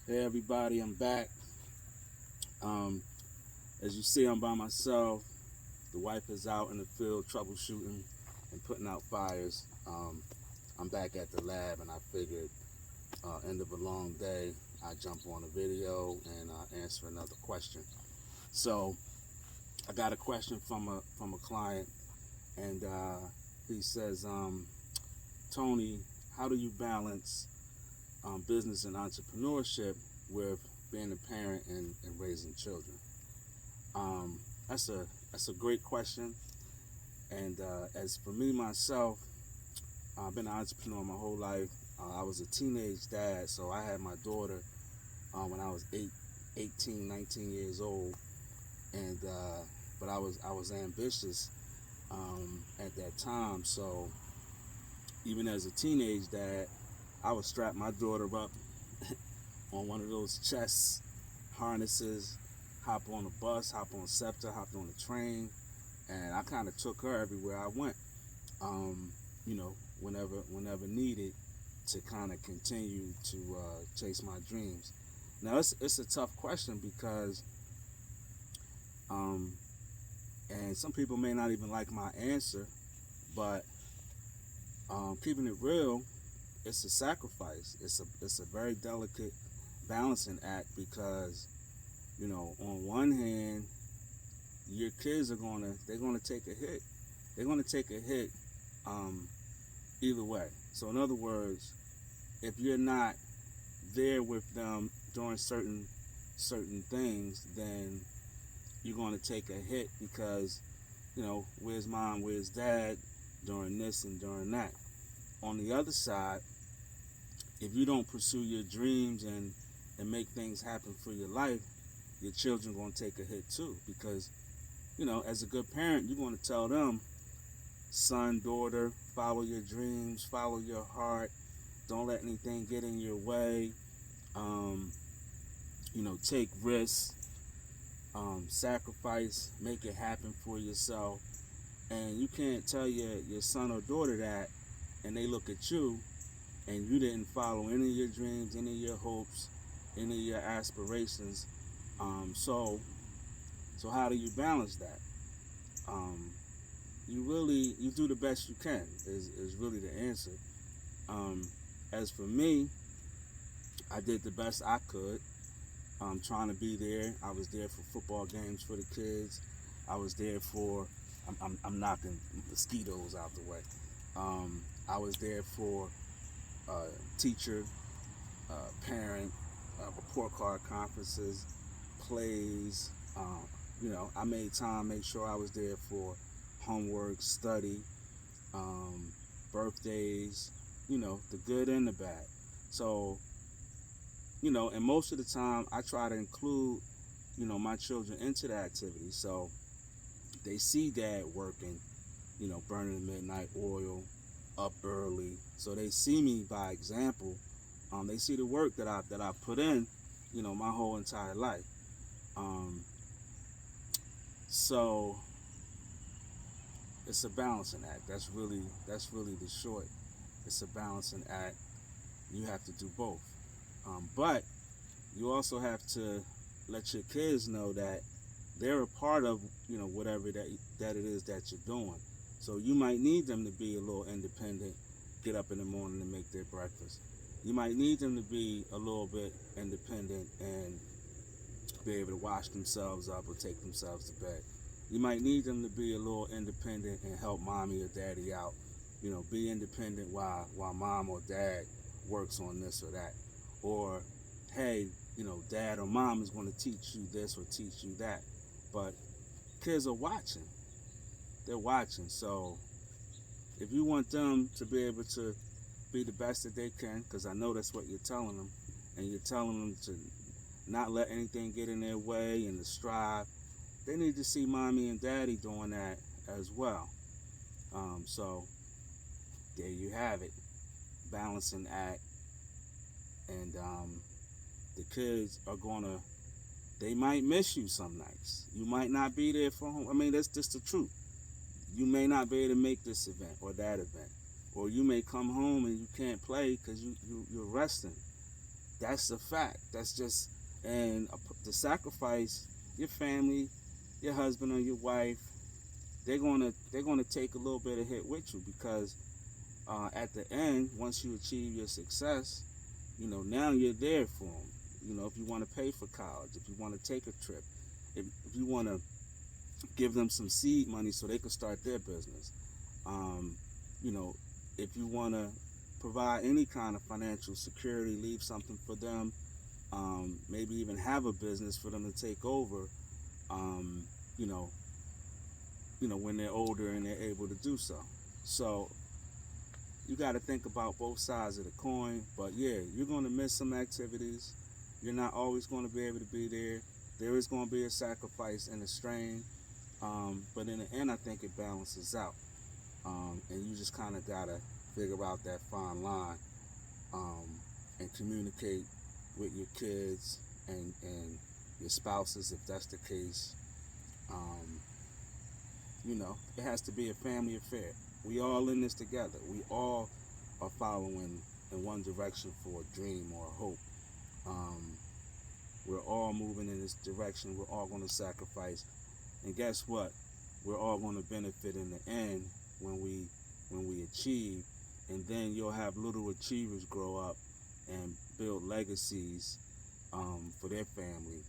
Hey everybody, I'm back. Um, as you see, I'm by myself. The wife is out in the field troubleshooting and putting out fires. I'm back at the lab, and I figured, end of a long day, I jump on a video and answer another question. So I got a question from a client, and he says, Tony, how do you balance business and entrepreneurship with being a parent and raising children? Um, that's a great question. And as for me myself, I've been an entrepreneur my whole life. I was a teenage dad, so I had my daughter when I was 18, 19 years old, and but I was ambitious at that time. So even as a teenage dad, I would strap my daughter up on one of those chest harnesses, hop on a bus, hop on SEPTA, hop on a train, and I kind of took her everywhere I went. Um, whenever needed to kind of continue to chase my dreams. Now it's a tough question because, um, and some people may not even like my answer, but keeping it real, it's a sacrifice. It's a very delicate balancing act because on one hand, your kids they're gonna take a hit. They're gonna take a hit um, either way. So in other words, if you're not there with them during certain things, then you're going to take a hit because where's mom, where's dad during this and during that. On the other side, if you don't pursue your dreams and make things happen for your life, your children are going to take a hit too because as a good parent, you're going to tell them, son, daughter, follow your dreams, follow your heart, don't let anything get in your way. um, Take risks, sacrifice, make it happen for yourself. And you can't tell your son or daughter that and they look at you and you didn't follow any of your dreams, any of your hopes, any of your aspirations. So how do you balance that? Um, you do the best you can is really the answer. Um, as for me, I did the best I could. Trying to be there. I was there for football games for the kids. I was there for. I'm knocking mosquitoes out the way. I was there for teacher, parent, report card conferences, plays. I made time, made sure I was there for homework, study, um, birthdays. The good and the bad. So and most of the time I try to include, my children into the activity. So they see dad working, burning the midnight oil, up early. So they see me by example. They see the work that I put in, my whole entire life. Um, so it's a balancing act. That's really the short. It's a balancing act. You have to do both. But you also have to let your kids know that they're a part of whatever that it is that you're doing. So you might need them to be a little independent, get up in the morning and make their breakfast. You might need them to be a little bit independent and be able to wash themselves up or take themselves to bed. You might need them to be a little independent and help mommy or daddy out. Be independent while mom or dad works on this or that. Or, hey, dad or mom is going to teach you this or teach you that. But kids are watching. They're watching. So if you want them to be able to be the best that they can, because I know that's what you're telling them, and you're telling them to not let anything get in their way and to strive, they need to see mommy and daddy doing that as well. So there you have it. Balancing act. And the kids are gonna, they might miss you some nights. You might not be there for home. I mean, that's just the truth. You may not be able to make this event or that event. Or you may come home and you can't play because you're resting. That's a fact. That's just, and the sacrifice, your family, your husband or your wife, they're gonna take a little bit of hit with you, because at the end, once you achieve your success, now you're there for them. If you want to pay for college, if you want to take a trip, if you want to give them some seed money so they can start their business, um, you know, if you want to provide any kind of financial security, leave something for them, maybe even have a business for them to take over, um, you know, when they're older and they're able to do so. So you got to think about both sides of the coin. But yeah, you're going to miss some activities. You're not always going to be able to be there. There is going to be a sacrifice and a strain. But in the end, I think it balances out. And you just kind of got to figure out that fine line, um, and communicate with your kids and your spouses, if that's the case. Um, it has to be a family affair. We all in this together. We all are following in one direction for a dream or a hope. Um, we're all moving in this direction. We're all going to sacrifice, and guess what? We're all going to benefit in the end when we achieve. And then you'll have little achievers grow up and build legacies for their family.